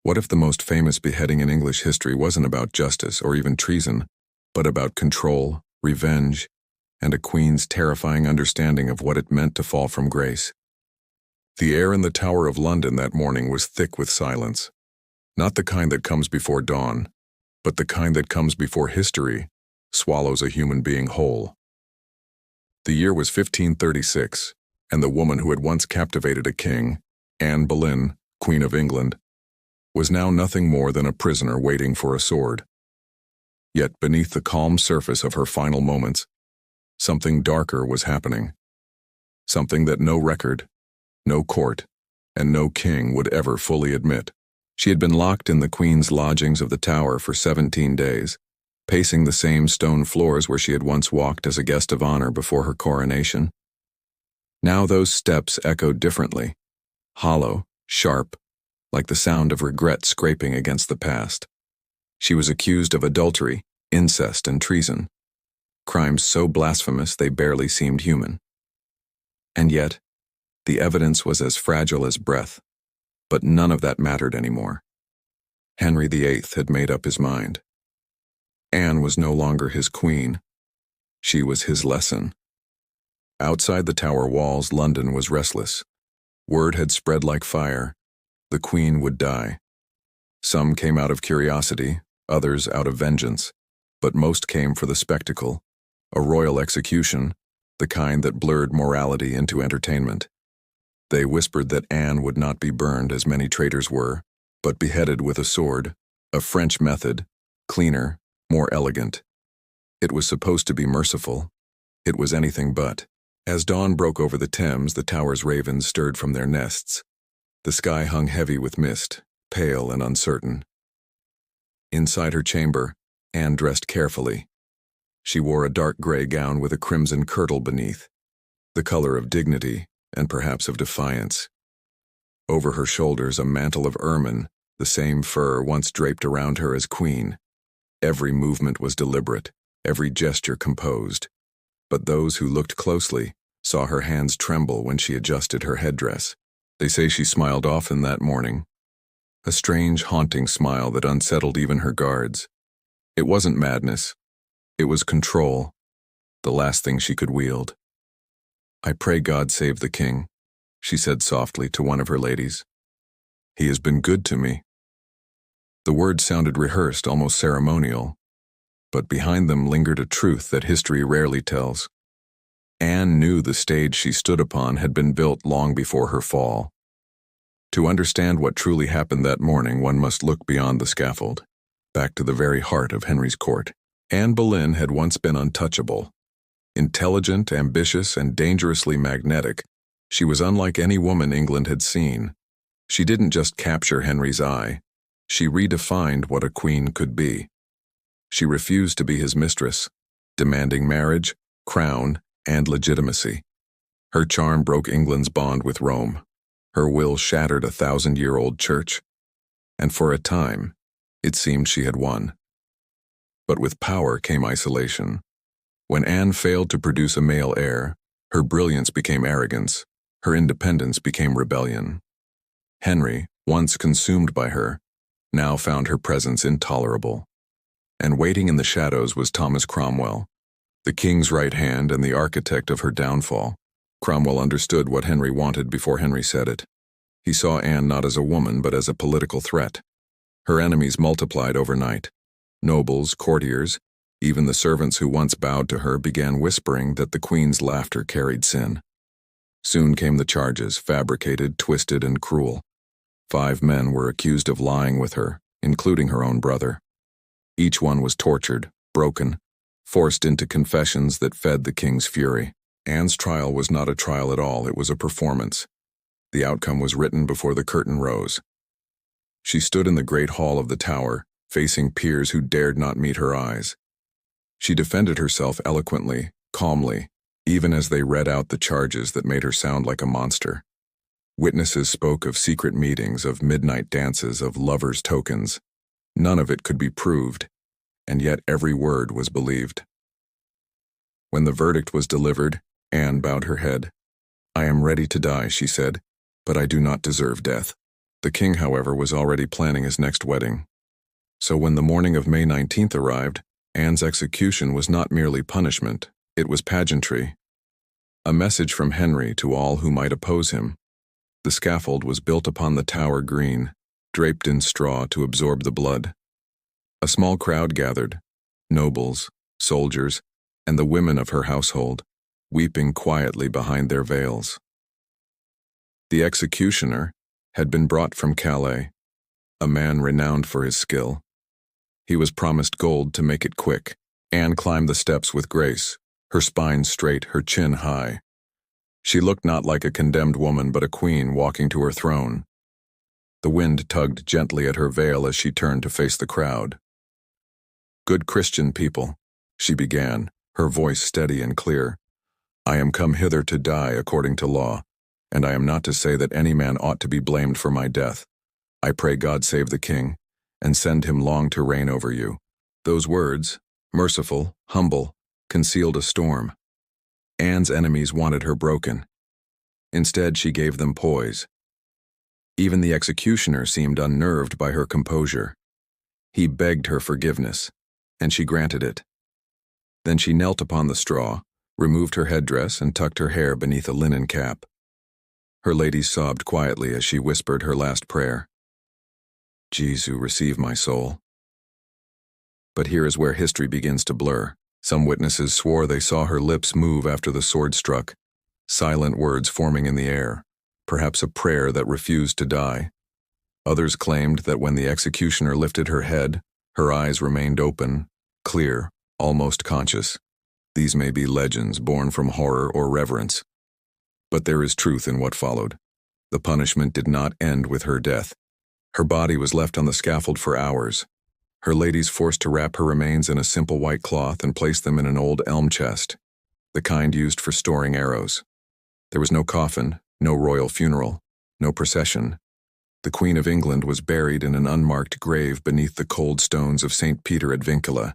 What if the most famous beheading in English history wasn't about justice or even treason, but about control, revenge, and a queen's terrifying understanding of what it meant to fall from grace? The air in the Tower of London that morning was thick with silence. Not the kind that comes before dawn, but the kind that comes before history swallows a human being whole. The year was 1536, and the woman who had once captivated a king, Anne Boleyn, Queen of England, was now nothing more than a prisoner waiting for a sword. Yet beneath the calm surface of her final moments, something darker was happening. Something that no record, no court, and no king would ever fully admit. She had been locked in the Queen's lodgings of the Tower for 17 days, pacing the same stone floors where she had once walked as a guest of honor before her coronation. Now those steps echoed differently, hollow, sharp, like the sound of regret scraping against the past. She was accused of adultery, incest, and treason, crimes so blasphemous they barely seemed human. And yet, the evidence was as fragile as breath, but none of that mattered anymore. Henry VIII had made up his mind. Anne was no longer his queen. She was his lesson. Outside the Tower walls, London was restless. Word had spread like fire. The Queen would die. Some came out of curiosity, others out of vengeance, but most came for the spectacle, a royal execution, the kind that blurred morality into entertainment. They whispered that Anne would not be burned as many traitors were, but beheaded with a sword, a French method, cleaner, more elegant. It was supposed to be merciful. It was anything but. As dawn broke over the Thames, the Tower's ravens stirred from their nests. The sky hung heavy with mist, pale and uncertain. Inside her chamber, Anne dressed carefully. She wore a dark gray gown with a crimson kirtle beneath, the color of dignity and perhaps of defiance. Over her shoulders a mantle of ermine, the same fur once draped around her as queen. Every movement was deliberate, every gesture composed. But those who looked closely saw her hands tremble when she adjusted her headdress. They say she smiled often that morning, a strange, haunting smile that unsettled even her guards. It wasn't madness. It was control, the last thing she could wield. "I pray God save the king," she said softly to one of her ladies. "He has been good to me." The words sounded rehearsed, almost ceremonial, but behind them lingered a truth that history rarely tells. Anne knew the stage she stood upon had been built long before her fall. To understand what truly happened that morning, one must look beyond the scaffold, back to the very heart of Henry's court. Anne Boleyn had once been untouchable. Intelligent, ambitious, and dangerously magnetic, she was unlike any woman England had seen. She didn't just capture Henry's eye, she redefined what a queen could be. She refused to be his mistress, demanding marriage, crown, and legitimacy. Her charm broke England's bond with Rome. Her will shattered a 1,000-year-old church. And for a time, it seemed she had won. But with power came isolation. When Anne failed to produce a male heir, her brilliance became arrogance, her independence became rebellion. Henry, once consumed by her, now found her presence intolerable. And waiting in the shadows was Thomas Cromwell, the king's right hand and the architect of her downfall. Cromwell understood what Henry wanted before Henry said it. He saw Anne not as a woman but as a political threat. Her enemies multiplied overnight. Nobles, courtiers, even the servants who once bowed to her began whispering that the Queen's laughter carried sin. Soon came the charges, fabricated, twisted, and cruel. 5 men were accused of lying with her, including her own brother. Each one was tortured, broken, forced into confessions that fed the king's fury. Anne's trial was not a trial at all, it was a performance. The outcome was written before the curtain rose. She stood in the great hall of the Tower, facing peers who dared not meet her eyes. She defended herself eloquently, calmly, even as they read out the charges that made her sound like a monster. Witnesses spoke of secret meetings, of midnight dances, of lovers' tokens. None of it could be proved, and yet every word was believed. When the verdict was delivered, Anne bowed her head. "I am ready to die," she said, "but I do not deserve death." The king, however, was already planning his next wedding. So when the morning of May 19th arrived, Anne's execution was not merely punishment, it was pageantry. A message from Henry to all who might oppose him. The scaffold was built upon the Tower Green, draped in straw to absorb the blood. A small crowd gathered, nobles, soldiers, and the women of her household, weeping quietly behind their veils. The executioner had been brought from Calais, a man renowned for his skill. He was promised gold to make it quick. Anne climbed the steps with grace, her spine straight, her chin high. She looked not like a condemned woman but a queen walking to her throne. The wind tugged gently at her veil as she turned to face the crowd. "Good Christian people," she began, her voice steady and clear, "I am come hither to die according to law, and I am not to say that any man ought to be blamed for my death. I pray God save the king, and send him long to reign over you." Those words, merciful, humble, concealed a storm. Anne's enemies wanted her broken. Instead, she gave them poise. Even the executioner seemed unnerved by her composure. He begged her forgiveness, and she granted it. Then she knelt upon the straw, removed her headdress, and tucked her hair beneath a linen cap. Her ladies sobbed quietly as she whispered her last prayer. "Jesu, receive my soul." But here is where history begins to blur. Some witnesses swore they saw her lips move after the sword struck, silent words forming in the air, perhaps a prayer that refused to die. Others claimed that when the executioner lifted her head, her eyes remained open, clear, almost conscious. These may be legends born from horror or reverence. But there is truth in what followed. The punishment did not end with her death. Her body was left on the scaffold for hours. Her ladies forced to wrap her remains in a simple white cloth and place them in an old elm chest, the kind used for storing arrows. There was no coffin, no royal funeral, no procession. The Queen of England was buried in an unmarked grave beneath the cold stones of St. Peter ad Vincula.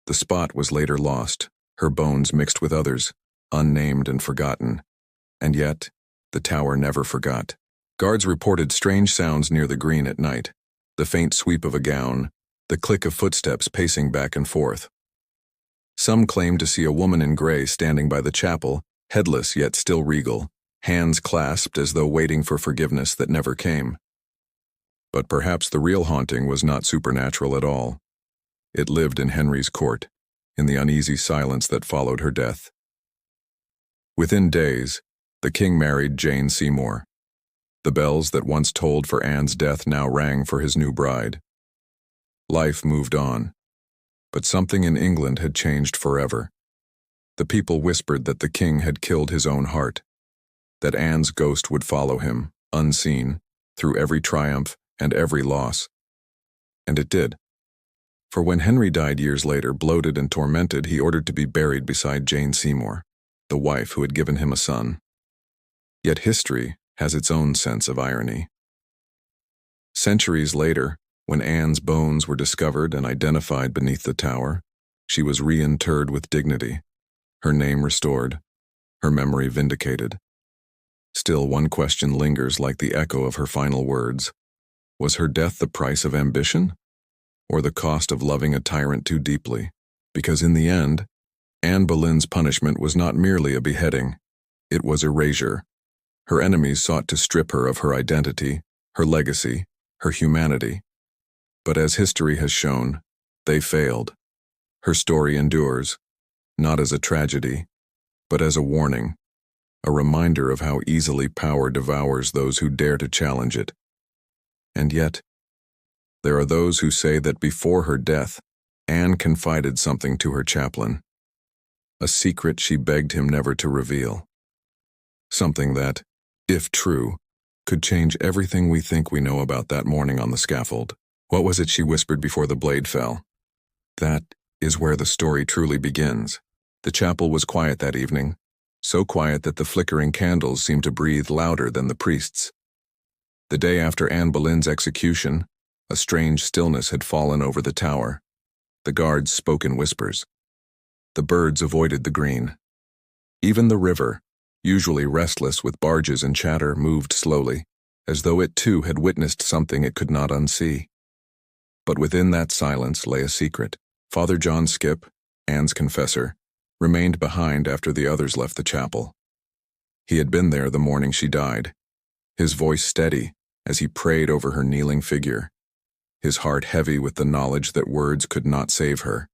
The spot was later lost, her bones mixed with others, unnamed and forgotten. And yet, the tower never forgot. Guards reported strange sounds near the green at night, the faint sweep of a gown, the click of footsteps pacing back and forth. Some claimed to see a woman in gray standing by the chapel, headless yet still regal, hands clasped as though waiting for forgiveness that never came. But perhaps the real haunting was not supernatural at all. It lived in Henry's court, in the uneasy silence that followed her death. Within days, the king married Jane Seymour. The bells that once tolled for Anne's death now rang for his new bride. Life moved on, but something in England had changed forever. The people whispered that the king had killed his own heart, that Anne's ghost would follow him, unseen, through every triumph and every loss. And it did. For when Henry died years later, bloated and tormented, he ordered to be buried beside Jane Seymour, the wife who had given him a son. Yet history has its own sense of irony. Centuries later, when Anne's bones were discovered and identified beneath the tower, she was reinterred with dignity, her name restored, her memory vindicated. Still, one question lingers like the echo of her final words. Was her death the price of ambition, or the cost of loving a tyrant too deeply? Because in the end, Anne Boleyn's punishment was not merely a beheading, it was erasure. Her enemies sought to strip her of her identity, her legacy, her humanity. But as history has shown, they failed. Her story endures, not as a tragedy, but as a warning, a reminder of how easily power devours those who dare to challenge it. And yet, there are those who say that before her death, Anne confided something to her chaplain, a secret she begged him never to reveal. Something that, if true, could change everything we think we know about that morning on the scaffold. What was it she whispered before the blade fell? That is where the story truly begins. The chapel was quiet that evening, so quiet that the flickering candles seemed to breathe louder than the priests. The day after Anne Boleyn's execution, a strange stillness had fallen over the tower. The guards spoke in whispers. The birds avoided the green. Even the river, usually restless with barges and chatter, moved slowly, as though it too had witnessed something it could not unsee. But within that silence lay a secret. Father John Skipp, Anne's confessor, remained behind after the others left the chapel. He had been there the morning she died, his voice steady as he prayed over her kneeling figure, his heart heavy with the knowledge that words could not save her.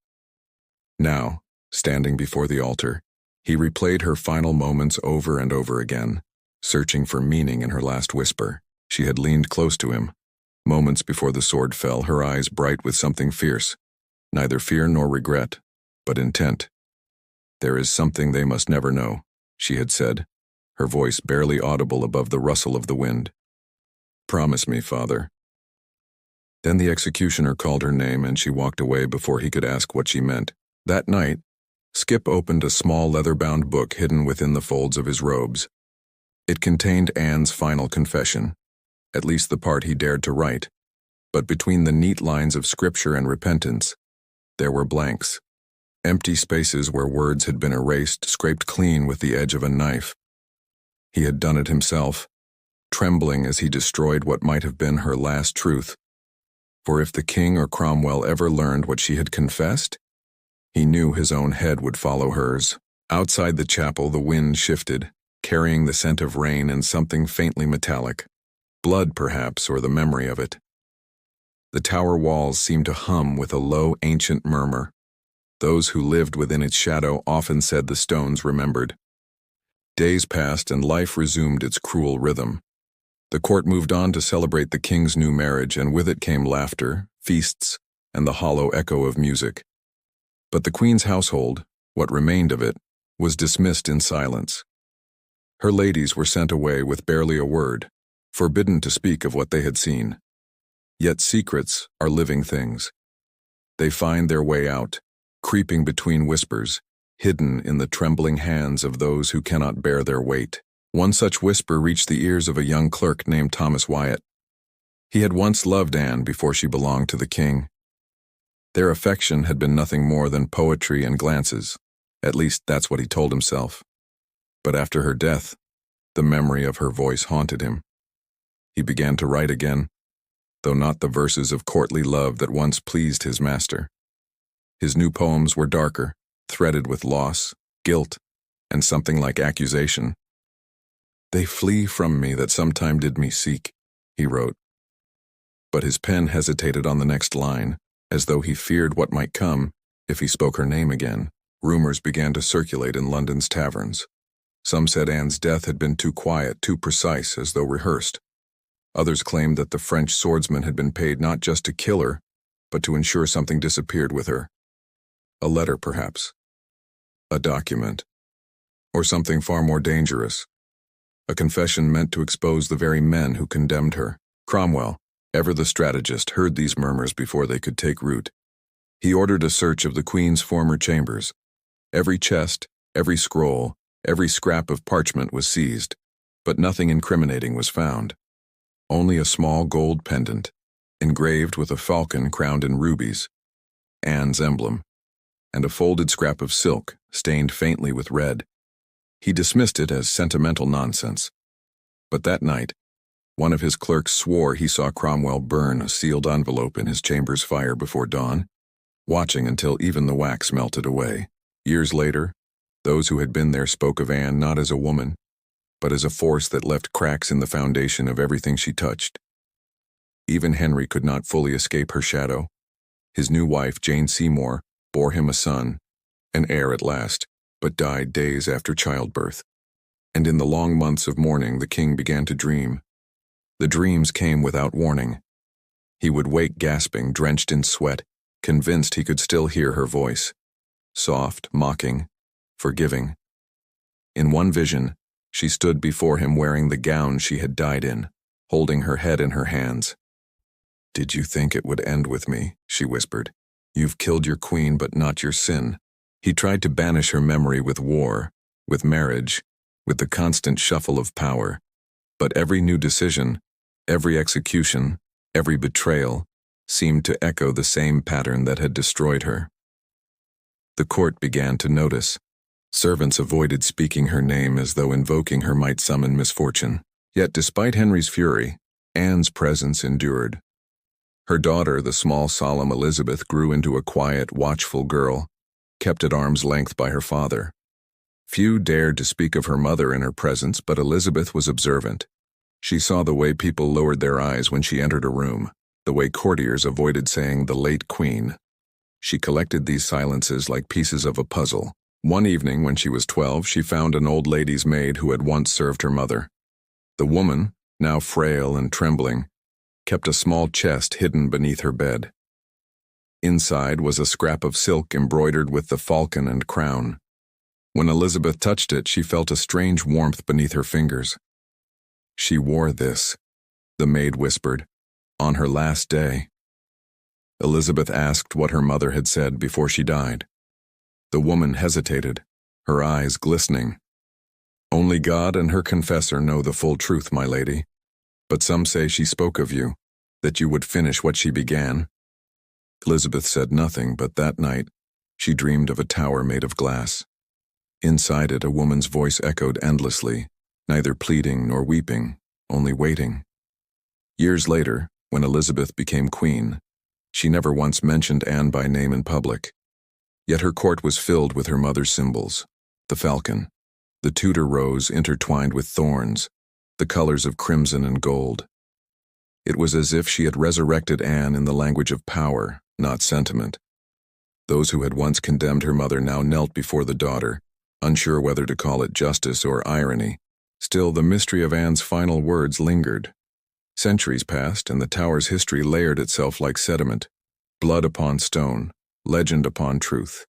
Now, standing before the altar, he replayed her final moments over and over again, searching for meaning in her last whisper. She had leaned close to him. Moments before the sword fell, her eyes bright with something fierce, neither fear nor regret, but intent. "There is something they must never know," she had said, her voice barely audible above the rustle of the wind. "Promise me, Father." Then the executioner called her name and she walked away before he could ask what she meant. That night, Skipp opened a small leather-bound book hidden within the folds of his robes. It contained Anne's final confession, at least the part he dared to write, but between the neat lines of scripture and repentance, there were blanks, empty spaces where words had been erased, scraped clean with the edge of a knife. He had done it himself, trembling as he destroyed what might have been her last truth. For if the king or Cromwell ever learned what she had confessed, he knew his own head would follow hers. Outside the chapel, the wind shifted, carrying the scent of rain and something faintly metallic. Blood, perhaps, or the memory of it. The tower walls seemed to hum with a low, ancient murmur. Those who lived within its shadow often said the stones remembered. Days passed and life resumed its cruel rhythm. The court moved on to celebrate the king's new marriage, and with it came laughter, feasts, and the hollow echo of music. But the queen's household, what remained of it, was dismissed in silence. Her ladies were sent away with barely a word, forbidden to speak of what they had seen. Yet secrets are living things. They find their way out, creeping between whispers, hidden in the trembling hands of those who cannot bear their weight. One such whisper reached the ears of a young clerk named Thomas Wyatt. He had once loved Anne before she belonged to the king. Their affection had been nothing more than poetry and glances, at least that's what he told himself. But after her death, the memory of her voice haunted him. He began to write again, though not the verses of courtly love that once pleased his master. His new poems were darker, threaded with loss, guilt, and something like accusation. "They flee from me that sometime did me seek," he wrote. But his pen hesitated on the next line, as though he feared what might come if he spoke her name again. Rumors began to circulate in London's taverns. Some said Anne's death had been too quiet, too precise, as though rehearsed. Others claimed that the French swordsman had been paid not just to kill her, but to ensure something disappeared with her. A letter, perhaps. A document. Or something far more dangerous. A confession meant to expose the very men who condemned her. Cromwell, ever the strategist, heard these murmurs before they could take root. He ordered a search of the Queen's former chambers. Every chest, every scroll, every scrap of parchment was seized, but nothing incriminating was found. Only a small gold pendant, engraved with a falcon crowned in rubies, Anne's emblem, and a folded scrap of silk stained faintly with red. He dismissed it as sentimental nonsense. But that night, one of his clerks swore he saw Cromwell burn a sealed envelope in his chamber's fire before dawn, watching until even the wax melted away. Years later, those who had been there spoke of Anne not as a woman, but as a force that left cracks in the foundation of everything she touched. Even Henry could not fully escape her shadow. His new wife, Jane Seymour, bore him a son, an heir at last, but died days after childbirth. And in the long months of mourning, the king began to dream. The dreams came without warning. He would wake gasping, drenched in sweat, convinced he could still hear her voice. Soft, mocking, forgiving. In one vision, she stood before him wearing the gown she had died in, holding her head in her hands. "Did you think it would end with me?" she whispered. "You've killed your queen, but not your sin." He tried to banish her memory with war, with marriage, with the constant shuffle of power. But every new decision, every execution, every betrayal, seemed to echo the same pattern that had destroyed her. The court began to notice. Servants avoided speaking her name as though invoking her might summon misfortune. Yet despite Henry's fury, Anne's presence endured. Her daughter, the small, solemn Elizabeth, grew into a quiet, watchful girl, kept at arm's length by her father. Few dared to speak of her mother in her presence, but Elizabeth was observant. She saw the way people lowered their eyes when she entered a room, the way courtiers avoided saying "the late Queen." She collected these silences like pieces of a puzzle. One evening, when she was 12, she found an old lady's maid who had once served her mother. The woman, now frail and trembling, kept a small chest hidden beneath her bed. Inside was a scrap of silk embroidered with the falcon and crown. When Elizabeth touched it, she felt a strange warmth beneath her fingers. "She wore this," the maid whispered, "on her last day." Elizabeth asked what her mother had said before she died. The woman hesitated, her eyes glistening. "Only God and her confessor know the full truth, my lady. But some say she spoke of you, that you would finish what she began." Elizabeth said nothing, but that night she dreamed of a tower made of glass. Inside it, a woman's voice echoed endlessly, neither pleading nor weeping, only waiting. Years later, when Elizabeth became queen, she never once mentioned Anne by name in public. Yet her court was filled with her mother's symbols: the falcon, the Tudor rose intertwined with thorns, the colors of crimson and gold. It was as if she had resurrected Anne in the language of power, not sentiment. Those who had once condemned her mother now knelt before the daughter, unsure whether to call it justice or irony. Still, the mystery of Anne's final words lingered. Centuries passed, and the tower's history layered itself like sediment, blood upon stone, legend upon truth.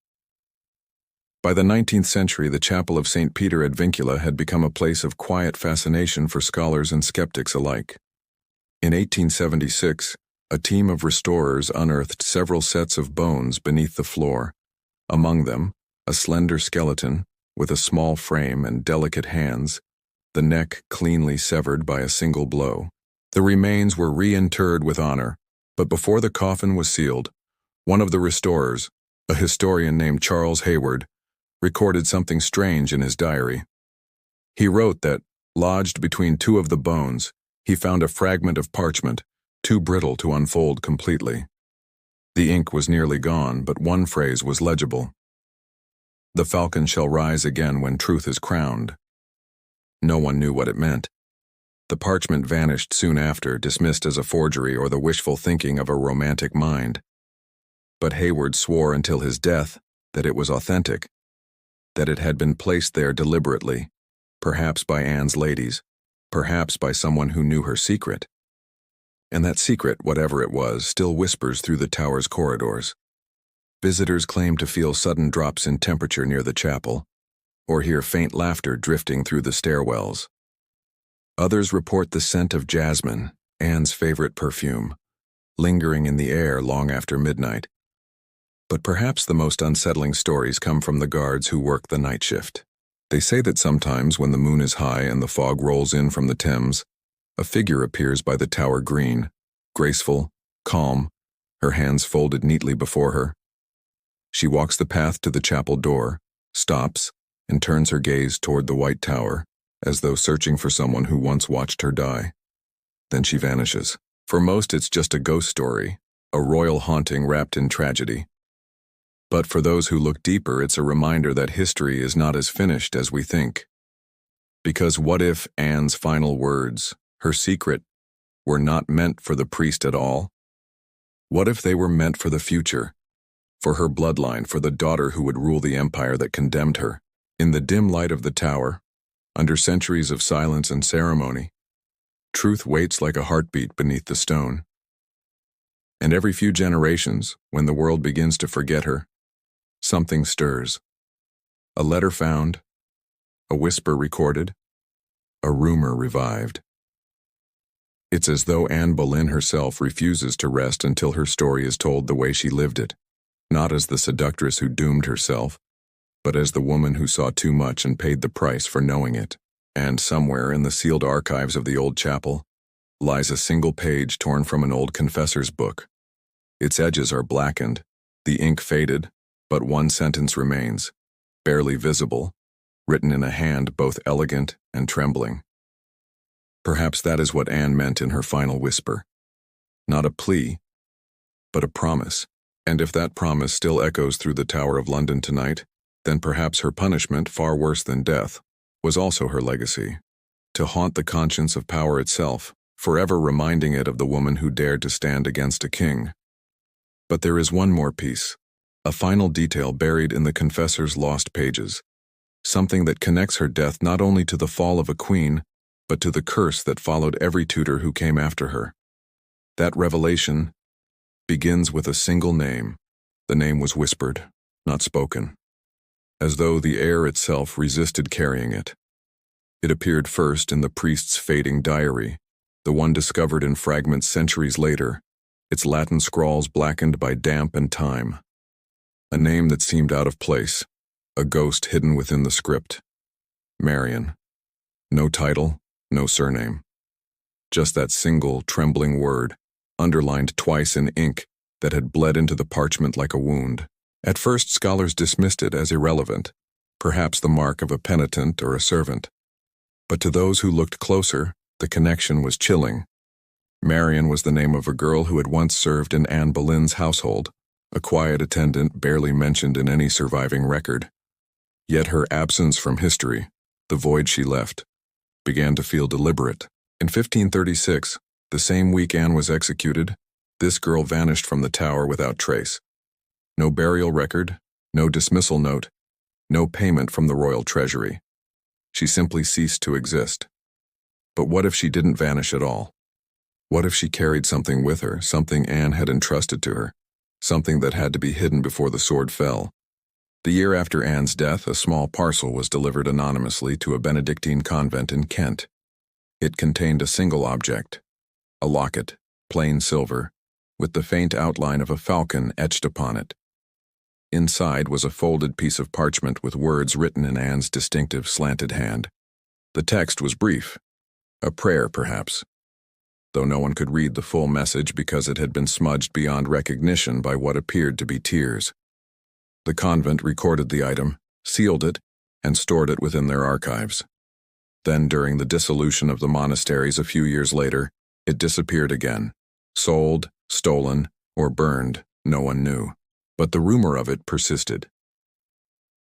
By the 19th century, the chapel of St. Peter ad Vincula had become a place of quiet fascination for scholars and skeptics alike. In 1876, a team of restorers unearthed several sets of bones beneath the floor. Among them, a slender skeleton with a small frame and delicate hands, the neck cleanly severed by a single blow. The remains were reinterred with honor, but before the coffin was sealed, one of the restorers, a historian named Charles Hayward, recorded something strange in his diary. He wrote that, lodged between two of the bones, he found a fragment of parchment, too brittle to unfold completely. The ink was nearly gone, but one phrase was legible: "The falcon shall rise again when truth is crowned." No one knew what it meant. The parchment vanished soon after, dismissed as a forgery or the wishful thinking of a romantic mind. But Hayward swore until his death that it was authentic, that it had been placed there deliberately, perhaps by Anne's ladies, perhaps by someone who knew her secret. And that secret, whatever it was, still whispers through the tower's corridors. Visitors claim to feel sudden drops in temperature near the chapel, or hear faint laughter drifting through the stairwells. Others report the scent of jasmine, Anne's favorite perfume, lingering in the air long after midnight. But perhaps the most unsettling stories come from the guards who work the night shift. They say that sometimes when the moon is high and the fog rolls in from the Thames, a figure appears by the tower green, graceful, calm, her hands folded neatly before her. She walks the path to the chapel door, stops, and turns her gaze toward the white tower, as though searching for someone who once watched her die. Then she vanishes. For most, it's just a ghost story, a royal haunting wrapped in tragedy. But for those who look deeper, it's a reminder that history is not as finished as we think. Because what if Anne's final words, her secret, were not meant for the priest at all? What if they were meant for the future, for her bloodline, for the daughter who would rule the empire that condemned her? In the dim light of the tower, under centuries of silence and ceremony, truth waits like a heartbeat beneath the stone. And every few generations, when the world begins to forget her, something stirs. A letter found, a whisper recorded, a rumor revived. It's as though Anne Boleyn herself refuses to rest until her story is told the way she lived it, not as the seductress who doomed herself, but as the woman who saw too much and paid the price for knowing it. And somewhere in the sealed archives of the old chapel lies a single page torn from an old confessor's book. Its edges are blackened, the ink faded, but one sentence remains, barely visible, written in a hand both elegant and trembling. Perhaps that is what Anne meant in her final whisper. Not a plea, but a promise. And if that promise still echoes through the Tower of London tonight, then perhaps her punishment, far worse than death, was also her legacy. To haunt the conscience of power itself, forever reminding it of the woman who dared to stand against a king. But there is one more piece, a final detail buried in the confessor's lost pages, something that connects her death not only to the fall of a queen, but to the curse that followed every Tudor who came after her. That revelation begins with a single name. The name was whispered, not spoken, as though the air itself resisted carrying it. It appeared first in the priest's fading diary, the one discovered in fragments centuries later, its Latin scrawls blackened by damp and time. A name that seemed out of place, a ghost hidden within the script. Marion. No title, no surname. Just that single, trembling word, underlined twice in ink that had bled into the parchment like a wound. At first, scholars dismissed it as irrelevant, perhaps the mark of a penitent or a servant. But to those who looked closer, the connection was chilling. Marion was the name of a girl who had once served in Anne Boleyn's household, a quiet attendant barely mentioned in any surviving record. Yet her absence from history, the void she left, began to feel deliberate. In 1536, the same week Anne was executed, this girl vanished from the tower without trace. No burial record, no dismissal note, no payment from the royal treasury. She simply ceased to exist. But what if she didn't vanish at all? What if she carried something with her, something Anne had entrusted to her, something that had to be hidden before the sword fell? The year after Anne's death, a small parcel was delivered anonymously to a Benedictine convent in Kent. It contained a single object, a locket, plain silver, with the faint outline of a falcon etched upon it. Inside was a folded piece of parchment with words written in Anne's distinctive slanted hand. The text was brief, a prayer perhaps, though no one could read the full message because it had been smudged beyond recognition by what appeared to be tears. The convent recorded the item, sealed it, and stored it within their archives. Then, during the dissolution of the monasteries a few years later, it disappeared again. Sold, stolen, or burned, no one knew. But the rumor of it persisted.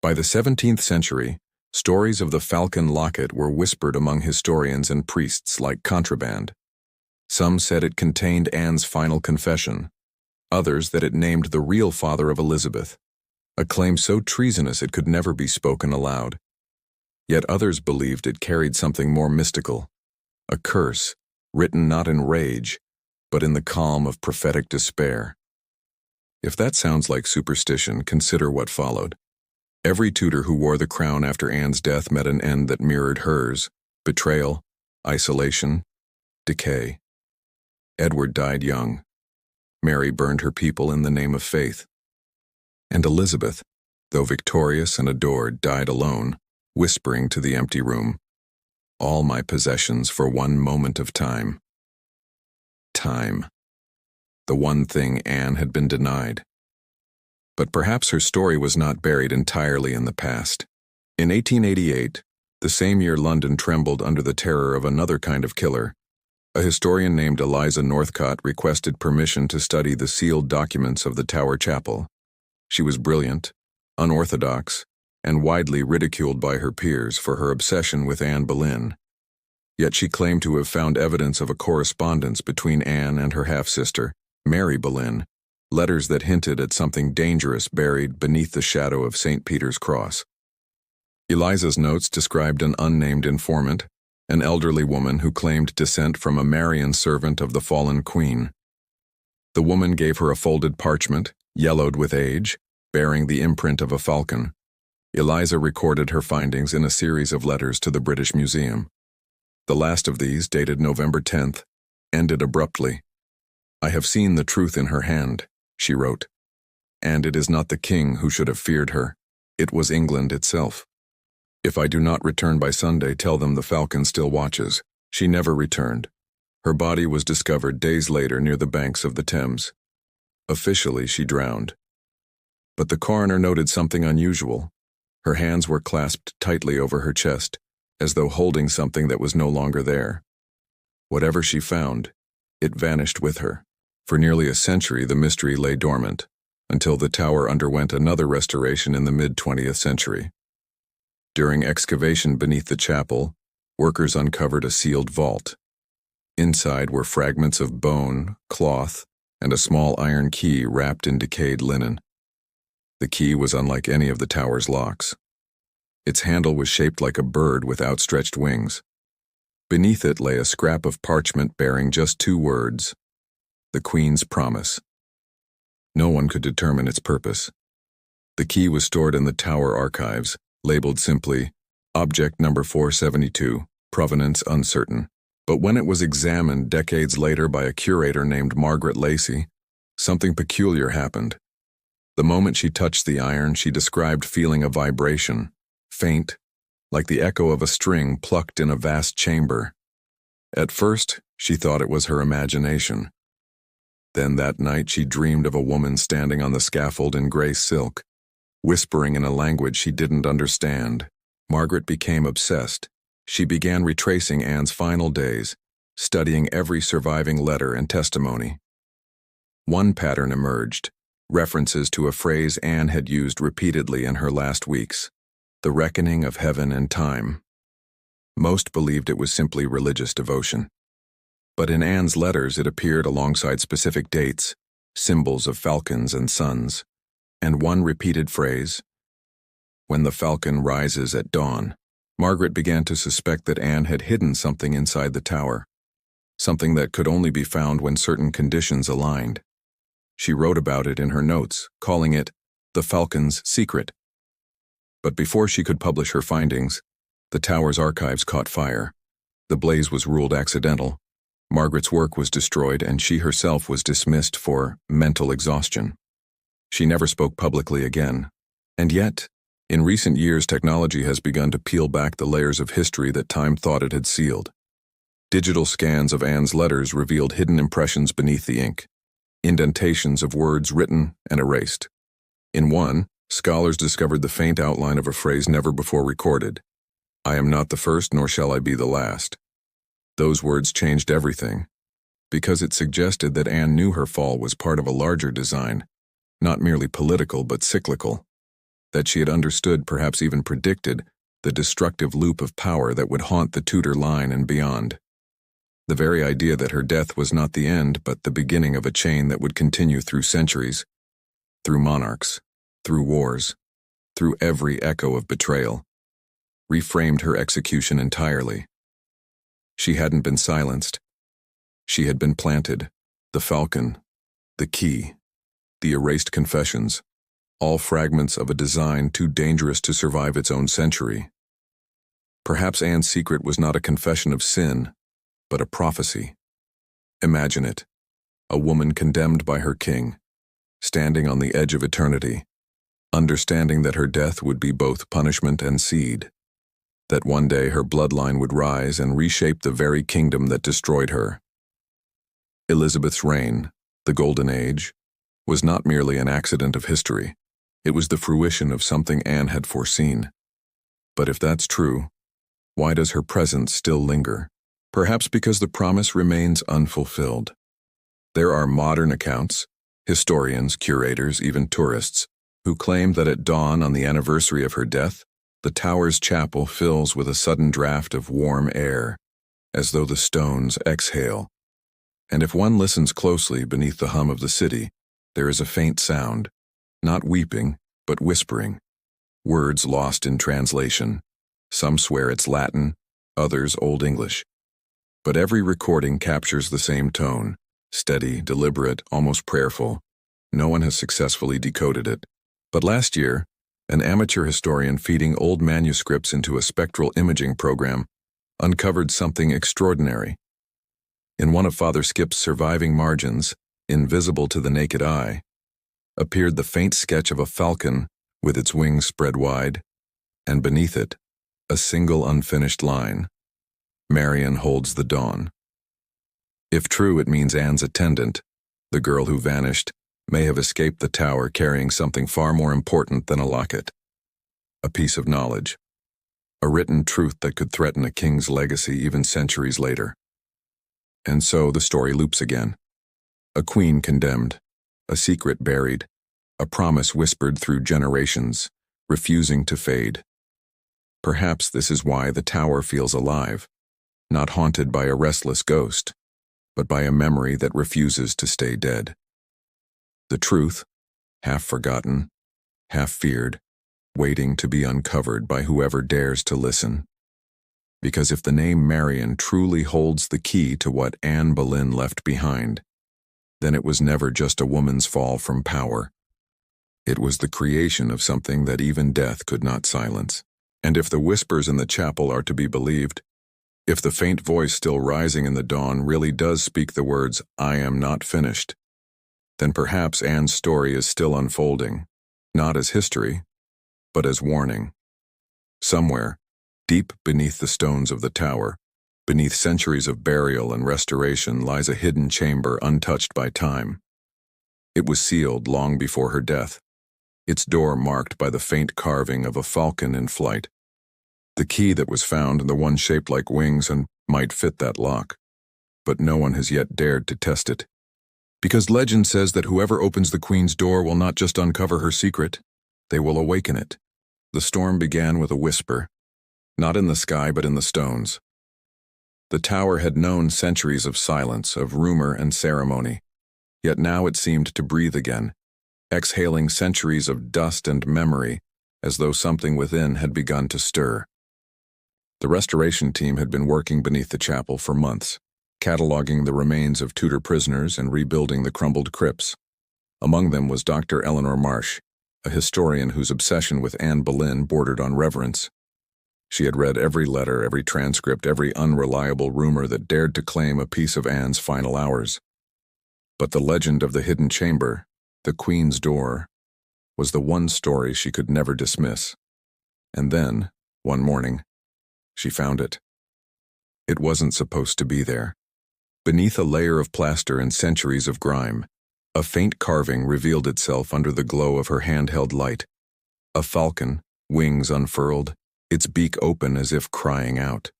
By the 17th century, stories of the falcon locket were whispered among historians and priests like contraband. Some said it contained Anne's final confession, others that it named the real father of Elizabeth, a claim so treasonous it could never be spoken aloud. Yet others believed it carried something more mystical, a curse, written not in rage, but in the calm of prophetic despair. If that sounds like superstition, consider what followed. Every Tudor who wore the crown after Anne's death met an end that mirrored hers: betrayal, isolation, decay. Edward died young. Mary burned her people in the name of faith. And Elizabeth, though victorious and adored, died alone, whispering to the empty room, "All my possessions for one moment of time." Time. The one thing Anne had been denied. But perhaps her story was not buried entirely in the past. In 1888, the same year London trembled under the terror of another kind of killer, a historian named Eliza Northcott requested permission to study the sealed documents of the Tower Chapel. She was brilliant, unorthodox, and widely ridiculed by her peers for her obsession with Anne Boleyn. Yet she claimed to have found evidence of a correspondence between Anne and her half-sister, Mary Boleyn, letters that hinted at something dangerous buried beneath the shadow of St. Peter's Cross. Eliza's notes described an unnamed informant, an elderly woman who claimed descent from a Marian servant of the fallen queen. The woman gave her a folded parchment, yellowed with age, bearing the imprint of a falcon. Eliza recorded her findings in a series of letters to the British Museum. The last of these, dated November 10th, ended abruptly. "I have seen the truth in her hand," she wrote, "and it is not the king who should have feared her. It was England itself. If I do not return by Sunday, tell them the falcon still watches." She never returned. Her body was discovered days later near the banks of the Thames. Officially, she drowned. But the coroner noted something unusual. Her hands were clasped tightly over her chest, as though holding something that was no longer there. Whatever she found, it vanished with her. For nearly a century, the mystery lay dormant, until the tower underwent another restoration in the mid-20th century. During excavation beneath the chapel, workers uncovered a sealed vault. Inside were fragments of bone, cloth, and a small iron key wrapped in decayed linen. The key was unlike any of the tower's locks. Its handle was shaped like a bird with outstretched wings. Beneath it lay a scrap of parchment bearing just 2 words: the Queen's Promise. No one could determine its purpose. The key was stored in the tower archives, labeled simply, Object Number 472, Provenance Uncertain. But when it was examined decades later by a curator named Margaret Lacey, something peculiar happened. The moment she touched the iron, she described feeling a vibration, faint, like the echo of a string plucked in a vast chamber. At first, she thought it was her imagination. Then that night she dreamed of a woman standing on the scaffold in gray silk, whispering in a language she didn't understand. Margaret became obsessed. She began retracing Anne's final days, studying every surviving letter and testimony. One pattern emerged, references to a phrase Anne had used repeatedly in her last weeks: the reckoning of heaven and time. Most believed it was simply religious devotion. But in Anne's letters it appeared alongside specific dates, symbols of falcons and suns, and one repeated phrase: when the falcon rises at dawn. Margaret began to suspect that Anne had hidden something inside the tower, something that could only be found when certain conditions aligned. She wrote about it in her notes, calling it the Falcon's Secret. But before she could publish her findings, the tower's archives caught fire. The blaze was ruled accidental. Margaret's work was destroyed, and she herself was dismissed for mental exhaustion. She never spoke publicly again. And yet, in recent years, technology has begun to peel back the layers of history that time thought it had sealed. Digital scans of Anne's letters revealed hidden impressions beneath the ink, indentations of words written and erased. In one, scholars discovered the faint outline of a phrase never before recorded: I am not the first, nor shall I be the last. Those words changed everything, because it suggested that Anne knew her fall was part of a larger design, not merely political but cyclical, that she had understood, perhaps even predicted, the destructive loop of power that would haunt the Tudor line and beyond. The very idea that her death was not the end but the beginning of a chain that would continue through centuries, through monarchs, through wars, through every echo of betrayal, reframed her execution entirely. She hadn't been silenced. She had been planted. The falcon, the key, the erased confessions, all fragments of a design too dangerous to survive its own century. Perhaps Anne's secret was not a confession of sin, but a prophecy. Imagine it, a woman condemned by her king, standing on the edge of eternity, understanding that her death would be both punishment and seed, that one day her bloodline would rise and reshape the very kingdom that destroyed her. Elizabeth's reign, the Golden Age, was not merely an accident of history. It was the fruition of something Anne had foreseen. But if that's true, why does her presence still linger? Perhaps because the promise remains unfulfilled. There are modern accounts, historians, curators, even tourists, who claim that at dawn on the anniversary of her death, the tower's chapel fills with a sudden draft of warm air, as though the stones exhale. And if one listens closely beneath the hum of the city, there is a faint sound, not weeping, but whispering, words lost in translation. Some swear it's Latin, others Old English. But every recording captures the same tone, steady, deliberate, almost prayerful. No one has successfully decoded it. But last year, an amateur historian feeding old manuscripts into a spectral imaging program uncovered something extraordinary. In one of Father Skip's surviving margins, invisible to the naked eye, appeared the faint sketch of a falcon with its wings spread wide, and beneath it, a single unfinished line: Marion holds the dawn. If true, it means Anne's attendant, the girl who vanished, may have escaped the tower carrying something far more important than a locket. A piece of knowledge. A written truth that could threaten a king's legacy even centuries later. And so the story loops again. A queen condemned, a secret buried, a promise whispered through generations, refusing to fade. Perhaps this is why the tower feels alive, not haunted by a restless ghost, but by a memory that refuses to stay dead. The truth, half forgotten, half feared, waiting to be uncovered by whoever dares to listen. Because if the name Marian truly holds the key to what Anne Boleyn left behind, then it was never just a woman's fall from power. It was the creation of something that even death could not silence. And if the whispers in the chapel are to be believed, if the faint voice still rising in the dawn really does speak the words, "I am not finished," then perhaps Anne's story is still unfolding, not as history, but as warning. Somewhere, deep beneath the stones of the tower, beneath centuries of burial and restoration, lies a hidden chamber untouched by time. It was sealed long before her death, its door marked by the faint carving of a falcon in flight. The key that was found, the one shaped like wings, and might fit that lock. But no one has yet dared to test it. Because legend says that whoever opens the queen's door will not just uncover her secret, they will awaken it. The storm began with a whisper, not in the sky but in the stones. The tower had known centuries of silence, of rumor and ceremony, yet now it seemed to breathe again, exhaling centuries of dust and memory, as though something within had begun to stir. The restoration team had been working beneath the chapel for months, cataloging the remains of Tudor prisoners and rebuilding the crumbled crypts. Among them was Dr. Eleanor Marsh, a historian whose obsession with Anne Boleyn bordered on reverence. She had read every letter, every transcript, every unreliable rumor that dared to claim a piece of Anne's final hours. But the legend of the hidden chamber, the Queen's door, was the one story she could never dismiss. And then, one morning, she found it. It wasn't supposed to be there. Beneath a layer of plaster and centuries of grime, a faint carving revealed itself under the glow of her handheld light. A falcon, wings unfurled, its beak open as if crying out.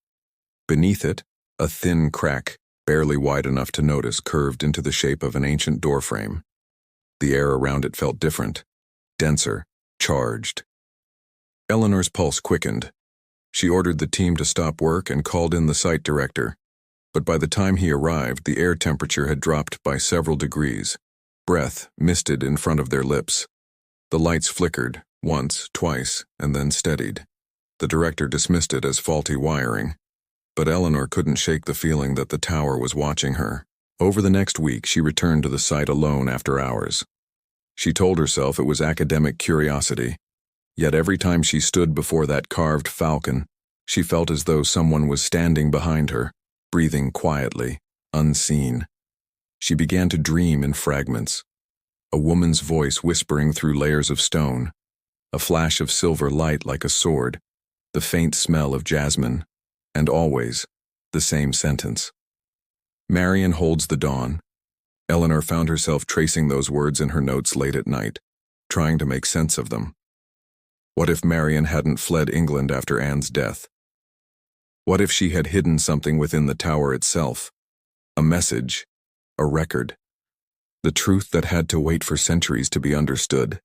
Beneath it, a thin crack, barely wide enough to notice, curved into the shape of an ancient doorframe. The air around it felt different, denser, charged. Eleanor's pulse quickened. She ordered the team to stop work and called in the site director. But by the time he arrived, the air temperature had dropped by several degrees. Breath misted in front of their lips. The lights flickered, once, twice, and then steadied. The director dismissed it as faulty wiring. But Eleanor couldn't shake the feeling that the tower was watching her. Over the next week, she returned to the site alone after hours. She told herself it was academic curiosity. Yet every time she stood before that carved falcon, she felt as though someone was standing behind her, breathing quietly, unseen. She began to dream in fragments. A woman's voice whispering through layers of stone, a flash of silver light like a sword, the faint smell of jasmine, and always the same sentence. Marian holds the dawn. Eleanor found herself tracing those words in her notes late at night, trying to make sense of them. What if Marian hadn't fled England after Anne's death? What if she had hidden something within the tower itself? A message, a record, the truth that had to wait for centuries to be understood.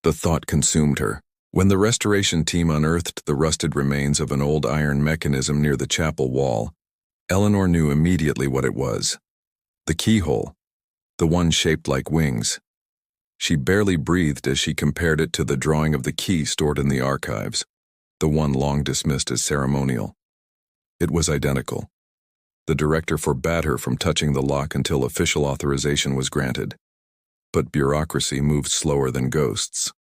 The thought consumed her. When the restoration team unearthed the rusted remains of an old iron mechanism near the chapel wall, Eleanor knew immediately what it was. The keyhole, the one shaped like wings. She barely breathed as she compared it to the drawing of the key stored in the archives, the one long dismissed as ceremonial. It was identical. The director forbade her from touching the lock until official authorization was granted. But bureaucracy moved slower than ghosts,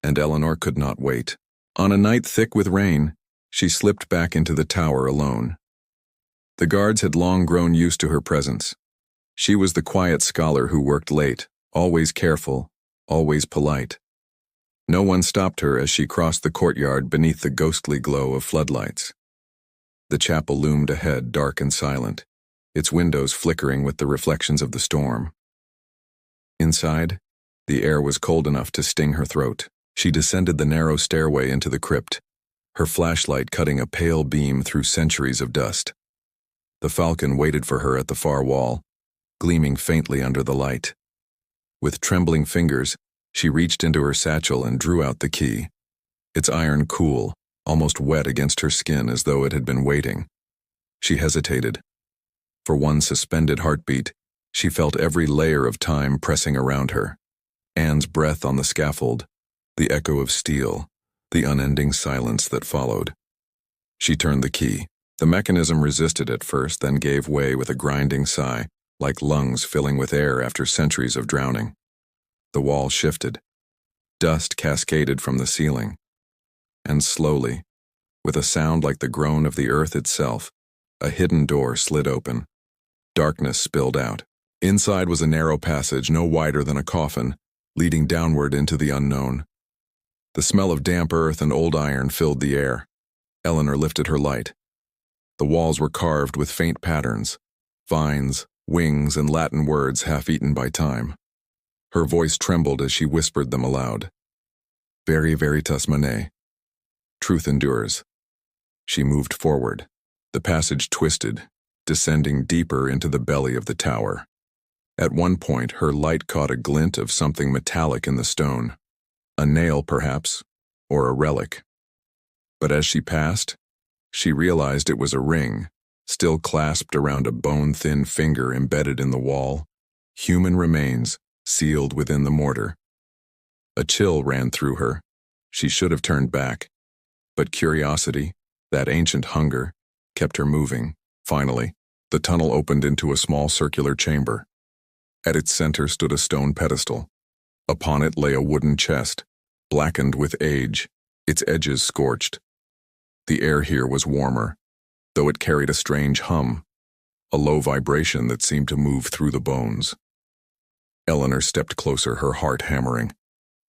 and Eleanor could not wait. On a night thick with rain, she slipped back into the tower alone. The guards had long grown used to her presence. She was the quiet scholar who worked late, always careful, always polite. No one stopped her as she crossed the courtyard beneath the ghostly glow of floodlights. The chapel loomed ahead, dark and silent, its windows flickering with the reflections of the storm. Inside, the air was cold enough to sting her throat. She descended the narrow stairway into the crypt, her flashlight cutting a pale beam through centuries of dust. The falcon waited for her at the far wall, gleaming faintly under the light. With trembling fingers, she reached into her satchel and drew out the key, its iron cool, almost wet against her skin as though it had been waiting. She hesitated. For one suspended heartbeat, she felt every layer of time pressing around her. Anne's breath on the scaffold, the echo of steel, the unending silence that followed. She turned the key. The mechanism resisted at first, then gave way with a grinding sigh, like lungs filling with air after centuries of drowning. The wall shifted. Dust cascaded from the ceiling. And slowly, with a sound like the groan of the earth itself, a hidden door slid open. Darkness spilled out. Inside was a narrow passage no wider than a coffin, leading downward into the unknown. The smell of damp earth and old iron filled the air. Eleanor lifted her light. The walls were carved with faint patterns, vines, wings, and Latin words half-eaten by time. Her voice trembled as she whispered them aloud. Vere veritas mane. Truth endures. She moved forward. The passage twisted, descending deeper into the belly of the tower. At one point, her light caught a glint of something metallic in the stone. A nail, perhaps, or a relic. But as she passed, she realized it was a ring, still clasped around a bone-thin finger embedded in the wall. Human remains, sealed within the mortar. A chill ran through her. She should have turned back. But curiosity, that ancient hunger, kept her moving. Finally, the tunnel opened into a small circular chamber. At its center stood a stone pedestal. Upon it lay a wooden chest, blackened with age, its edges scorched. The air here was warmer, though it carried a strange hum, a low vibration that seemed to move through the bones. Eleanor stepped closer, her heart hammering.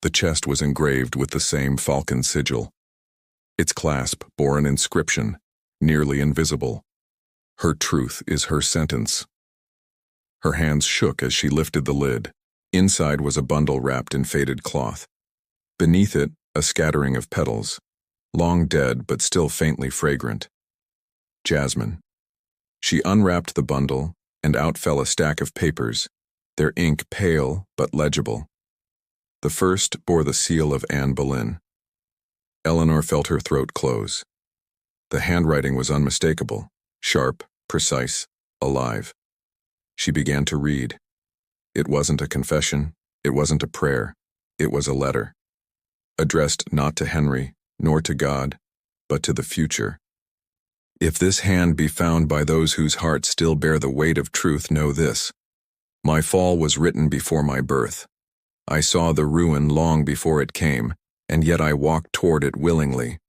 The chest was engraved with the same falcon sigil. Its clasp bore an inscription, nearly invisible. Her truth is her sentence. Her hands shook as she lifted the lid. Inside was a bundle wrapped in faded cloth. Beneath it, a scattering of petals, long dead but still faintly fragrant. Jasmine. She unwrapped the bundle, and out fell a stack of papers, their ink pale but legible. The first bore the seal of Anne Boleyn. Eleanor felt her throat close. The handwriting was unmistakable, sharp, precise, alive. She began to read. It wasn't a confession, it wasn't a prayer, it was a letter. Addressed not to Henry, nor to God, but to the future. If this hand be found by those whose hearts still bear the weight of truth, know this. My fall was written before my birth. I saw the ruin long before it came, and yet I walked toward it willingly.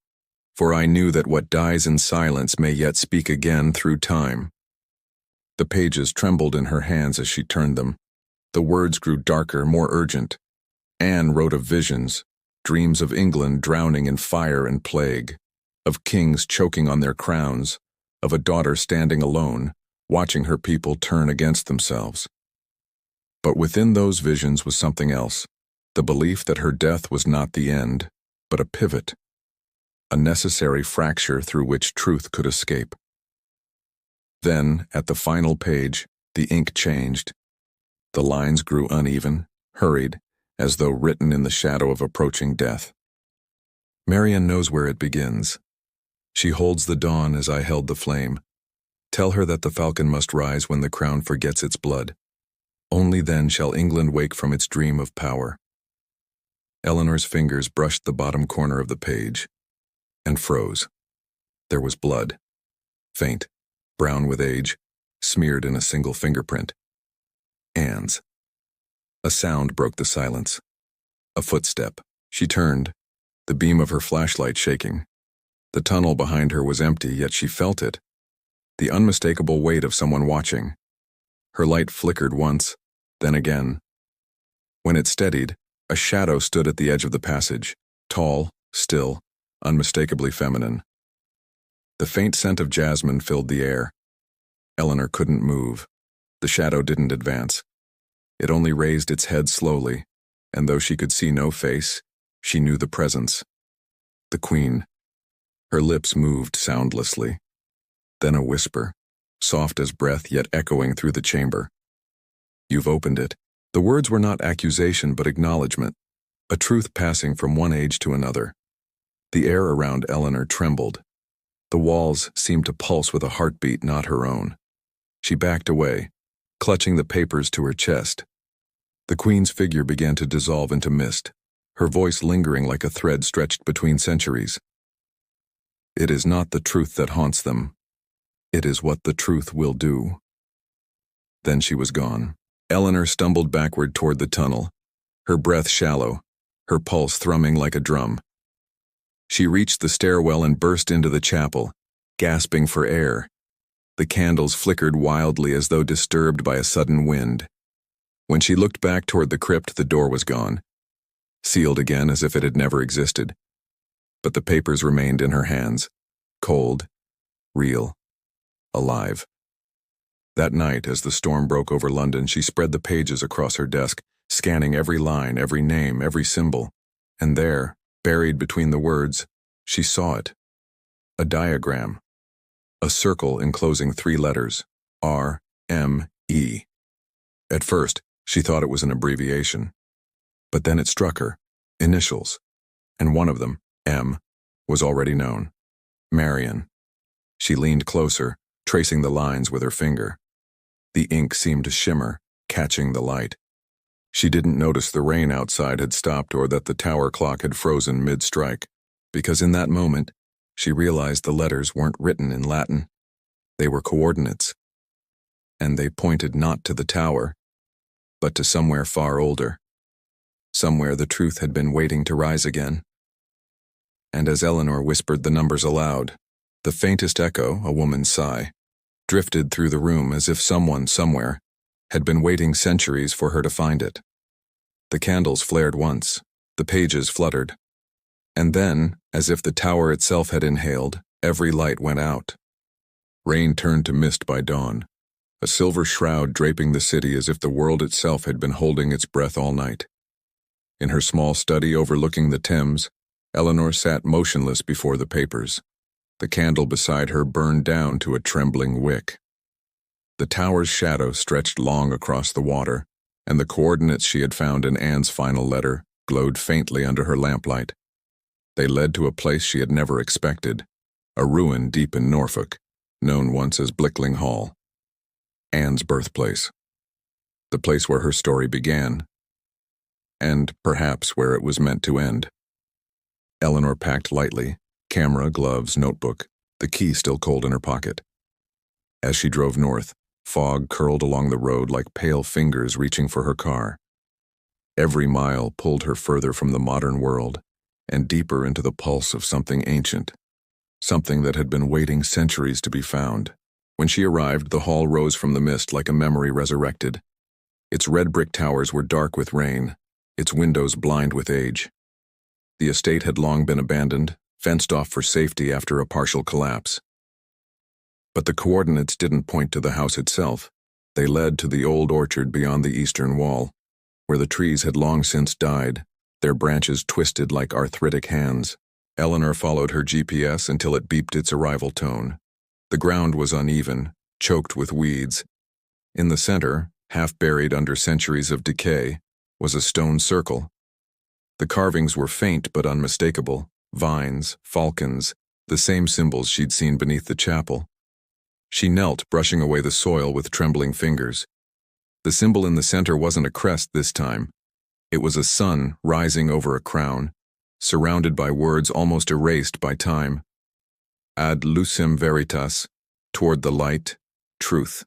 For I knew that what dies in silence may yet speak again through time. The pages trembled in her hands as she turned them. The words grew darker, more urgent. Anne wrote of visions, dreams of England drowning in fire and plague, of kings choking on their crowns, of a daughter standing alone, watching her people turn against themselves. But within those visions was something else, the belief that her death was not the end, but a pivot, a necessary fracture through which truth could escape. Then, at the final page, the ink changed. The lines grew uneven, hurried, as though written in the shadow of approaching death. Marian knows where it begins. She holds the dawn as I held the flame. Tell her that the falcon must rise when the crown forgets its blood. Only then shall England wake from its dream of power. Eleanor's fingers brushed the bottom corner of the page and froze. There was blood, faint, brown with age, smeared in a single fingerprint. Anne's. A sound broke the silence. A footstep. She turned, the beam of her flashlight shaking. The tunnel behind her was empty, yet she felt it. The unmistakable weight of someone watching. Her light flickered once, then again. When it steadied, a shadow stood at the edge of the passage, tall, still, unmistakably feminine. The faint scent of jasmine filled the air. Eleanor couldn't move. The shadow didn't advance. It only raised its head slowly, and though she could see no face, she knew the presence. The Queen. Her lips moved soundlessly. Then a whisper. soft as breath yet echoing through the chamber. "You've opened it." The words were not accusation but acknowledgement, a truth passing from one age to another. The air around Eleanor trembled. The walls seemed to pulse with a heartbeat not her own. She backed away, clutching the papers to her chest. The Queen's figure began to dissolve into mist, her voice lingering like a thread stretched between centuries. "It is not the truth that haunts them. It is what the truth will do." Then she was gone. Eleanor stumbled backward toward the tunnel, her breath shallow, her pulse thrumming like a drum. She reached the stairwell and burst into the chapel, gasping for air. The candles flickered wildly as though disturbed by a sudden wind. When she looked back toward the crypt, the door was gone, sealed again as if it had never existed. But the papers remained in her hands, cold, real, alive. That night, as the storm broke over London, she spread the pages across her desk, scanning every line, every name, every symbol. And there, buried between the words, she saw it. A diagram. A circle enclosing 3 letters, R-M-E. At first, she thought it was an abbreviation. But then it struck her, initials, and one of them, M, was already known. Marion. She leaned closer, tracing the lines with her finger. The ink seemed to shimmer, catching the light. She didn't notice the rain outside had stopped or that the tower clock had frozen mid-strike, because in that moment, she realized the letters weren't written in Latin. They were coordinates. And they pointed not to the tower, but to somewhere far older. Somewhere the truth had been waiting to rise again. And as Eleanor whispered the numbers aloud, the faintest echo, a woman's sigh, drifted through the room as if someone somewhere had been waiting centuries for her to find it. The candles flared once, the pages fluttered, and then, as if the tower itself had inhaled, every light went out. Rain turned to mist by dawn, a silver shroud draping the city as if the world itself had been holding its breath all night. In her small study overlooking the Thames, Eleanor sat motionless before the papers. The candle beside her burned down to a trembling wick. The tower's shadow stretched long across the water, and the coordinates she had found in Anne's final letter glowed faintly under her lamplight. They led to a place she had never expected, a ruin deep in Norfolk, known once as Blickling Hall. Anne's birthplace. The place where her story began, and perhaps where it was meant to end. Eleanor packed lightly, camera, gloves, notebook, the key still cold in her pocket. As she drove north, fog curled along the road like pale fingers reaching for her car. Every mile pulled her further from the modern world and deeper into the pulse of something ancient, something that had been waiting centuries to be found. When she arrived, the hall rose from the mist like a memory resurrected. Its red brick towers were dark with rain, its windows blind with age. The estate had long been abandoned, fenced off for safety after a partial collapse. But the coordinates didn't point to the house itself. They led to the old orchard beyond the eastern wall, where the trees had long since died, their branches twisted like arthritic hands. Eleanor followed her GPS until it beeped its arrival tone. The ground was uneven, choked with weeds. In the center, half buried under centuries of decay, was a stone circle. The carvings were faint but unmistakable, vines, falcons, the same symbols she'd seen beneath the chapel. She knelt, brushing away the soil with trembling fingers. The symbol in the center wasn't a crest this time. It was a sun rising over a crown, surrounded by words almost erased by time. Ad lucem veritas, toward the light, truth.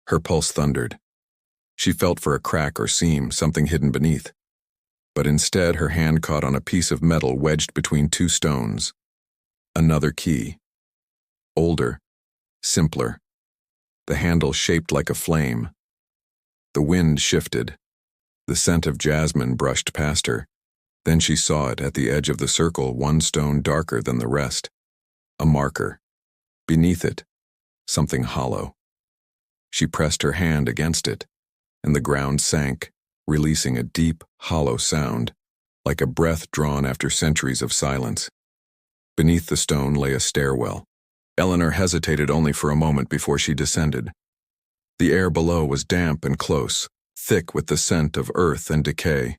Her pulse thundered. She felt for a crack or seam, something hidden beneath. But instead her hand caught on a piece of metal wedged between 2 stones. Another key. Older, simpler. The handle shaped like a flame. The wind shifted. The scent of jasmine brushed past her. Then she saw it at the edge of the circle, 1 stone darker than the rest. A marker. Beneath it, something hollow. She pressed her hand against it, and the ground sank, releasing a deep, hollow sound, like a breath drawn after centuries of silence. Beneath the stone lay a stairwell, Eleanor hesitated only for a moment before she descended. The air below was damp and close, thick with the scent of earth and decay.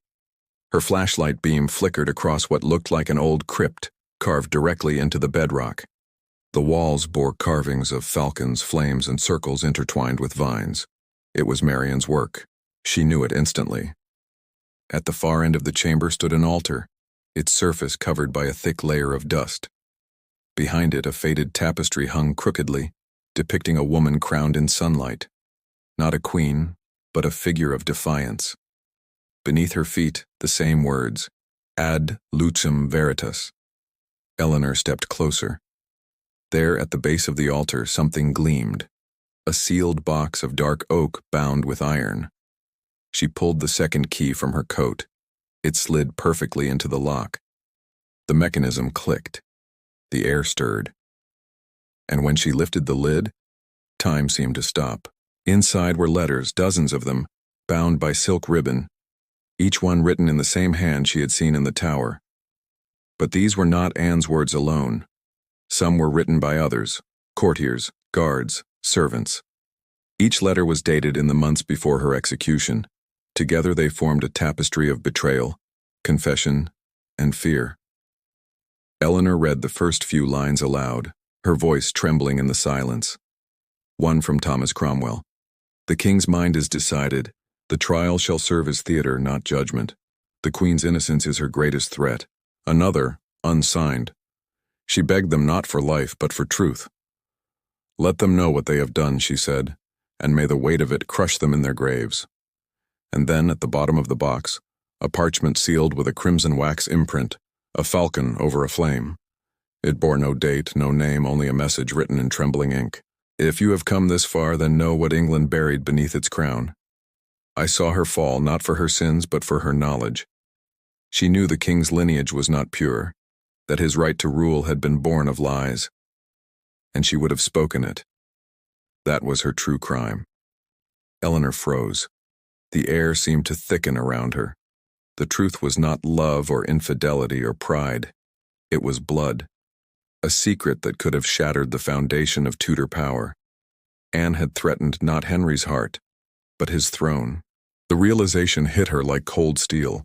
Her flashlight beam flickered across what looked like an old crypt, carved directly into the bedrock. The walls bore carvings of falcons, flames, and circles intertwined with vines. It was Marian's work. She knew it instantly. At the far end of the chamber stood an altar, its surface covered by a thick layer of dust. Behind it, a faded tapestry hung crookedly, depicting a woman crowned in sunlight. Not a queen, but a figure of defiance. Beneath her feet, the same words, ad lucem veritas. Eleanor stepped closer. There, at the base of the altar, something gleamed. A sealed box of dark oak bound with iron. She pulled the second key from her coat. It slid perfectly into the lock. The mechanism clicked. The air stirred. And when she lifted the lid, time seemed to stop. Inside were letters, dozens of them, bound by silk ribbon, each one written in the same hand she had seen in the tower. But these were not Anne's words alone. Some were written by others, courtiers, guards, servants. Each letter was dated in the months before her execution. Together they formed a tapestry of betrayal, confession, and fear. Eleanor read the first few lines aloud, her voice trembling in the silence. One from Thomas Cromwell. The king's mind is decided. The trial shall serve as theater, not judgment. The queen's innocence is her greatest threat. Another, unsigned. She begged them not for life, but for truth. Let them know what they have done, she said, and may the weight of it crush them in their graves. And then, at the bottom of the box, a parchment sealed with a crimson wax imprint, a falcon over a flame. It bore no date, no name, only a message written in trembling ink. If you have come this far, then know what England buried beneath its crown. I saw her fall, not for her sins, but for her knowledge. She knew the king's lineage was not pure, that his right to rule had been born of lies. And she would have spoken it. That was her true crime. Eleanor froze. The air seemed to thicken around her. The truth was not love or infidelity or pride. It was blood. A secret that could have shattered the foundation of Tudor power. Anne had threatened not Henry's heart, but his throne. The realization hit her like cold steel.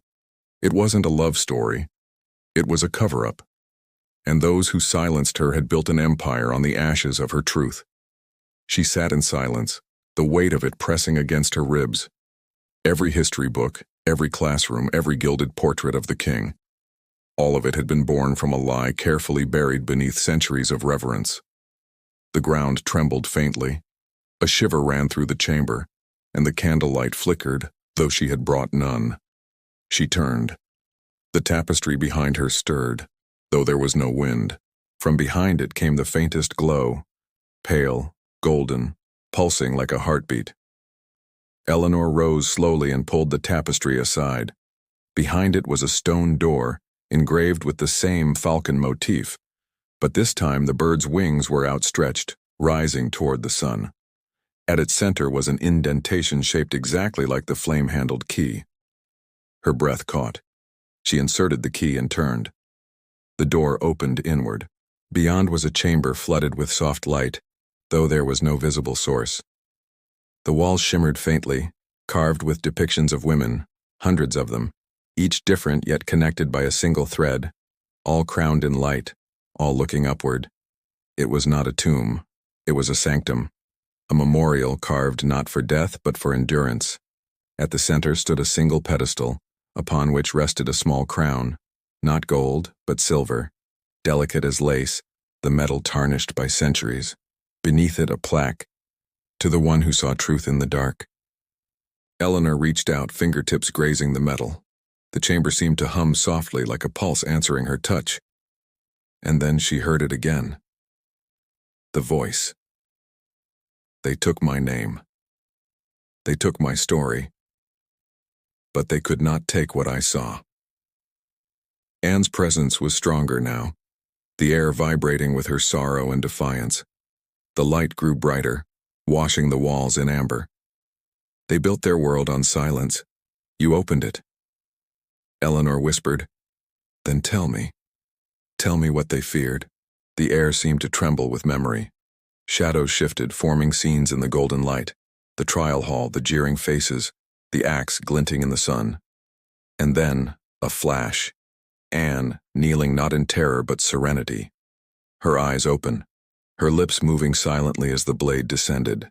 It wasn't a love story. It was a cover-up. And those who silenced her had built an empire on the ashes of her truth. She sat in silence, the weight of it pressing against her ribs. Every history book, every classroom, every gilded portrait of the king. All of it had been born from a lie carefully buried beneath centuries of reverence. The ground trembled faintly. A shiver ran through the chamber, and the candlelight flickered, though she had brought none. She turned. The tapestry behind her stirred, though there was no wind. From behind it came the faintest glow, pale, golden, pulsing like a heartbeat. Eleanor rose slowly and pulled the tapestry aside. Behind it was a stone door, engraved with the same falcon motif, but this time the bird's wings were outstretched, rising toward the sun. At its center was an indentation shaped exactly like the flame-handled key. Her breath caught. She inserted the key and turned. The door opened inward. Beyond was a chamber flooded with soft light, though there was no visible source. The walls shimmered faintly, carved with depictions of women, hundreds of them, each different yet connected by a single thread, all crowned in light, all looking upward. It was not a tomb. It was a sanctum, a memorial carved not for death but for endurance. At the center stood a single pedestal, upon which rested a small crown, not gold but silver, delicate as lace, the metal tarnished by centuries. Beneath it a plaque, to the one who saw truth in the dark. Eleanor reached out, fingertips grazing the metal. The chamber seemed to hum softly like a pulse answering her touch. And then she heard it again. The voice. They took my name. They took my story. But they could not take what I saw. Anne's presence was stronger now, the air vibrating with her sorrow and defiance. The light grew brighter, washing the walls in amber. They built their world on silence. You opened it. Eleanor whispered, "Then tell me what they feared. The air seemed to tremble with memory. Shadows shifted, forming scenes in the golden light. The trial hall, the jeering faces, the axe glinting in the sun. And then, a flash. Anne, kneeling not in terror but serenity. Her eyes open, her lips moving silently as the blade descended.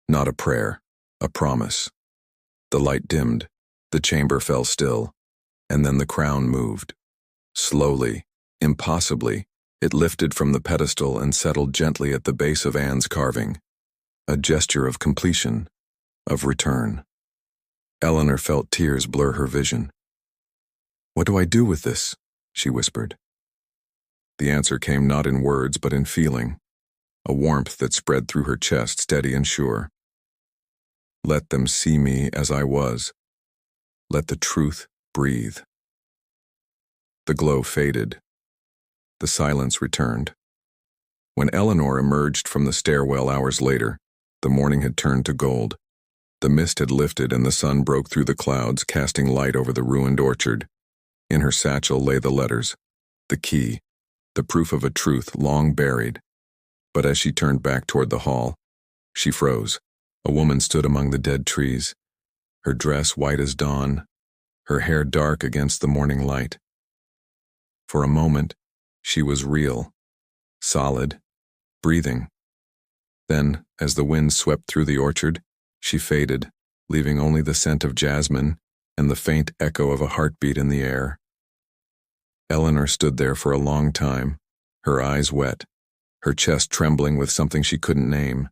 Not a prayer, a promise. The light dimmed, the chamber fell still, and then the crown moved. Slowly, impossibly, it lifted from the pedestal and settled gently at the base of Anne's carving. A gesture of completion, of return. Eleanor felt tears blur her vision. "What do I do with this?" she whispered. The answer came not in words but in feeling, a warmth that spread through her chest, steady and sure. "Let them see me as I was. Let the truth breathe." The glow faded. The silence returned. When Eleanor emerged from the stairwell hours later, the morning had turned to gold. The mist had lifted and the sun broke through the clouds, casting light over the ruined orchard. In her satchel lay the letters, the key, the proof of a truth long buried. But as she turned back toward the hall, she froze. A woman stood among the dead trees, her dress white as dawn, her hair dark against the morning light. For a moment, she was real, solid, breathing. Then, as the wind swept through the orchard, she faded, leaving only the scent of jasmine and the faint echo of a heartbeat in the air. Eleanor stood there for a long time, her eyes wet, her chest trembling with something she couldn't name.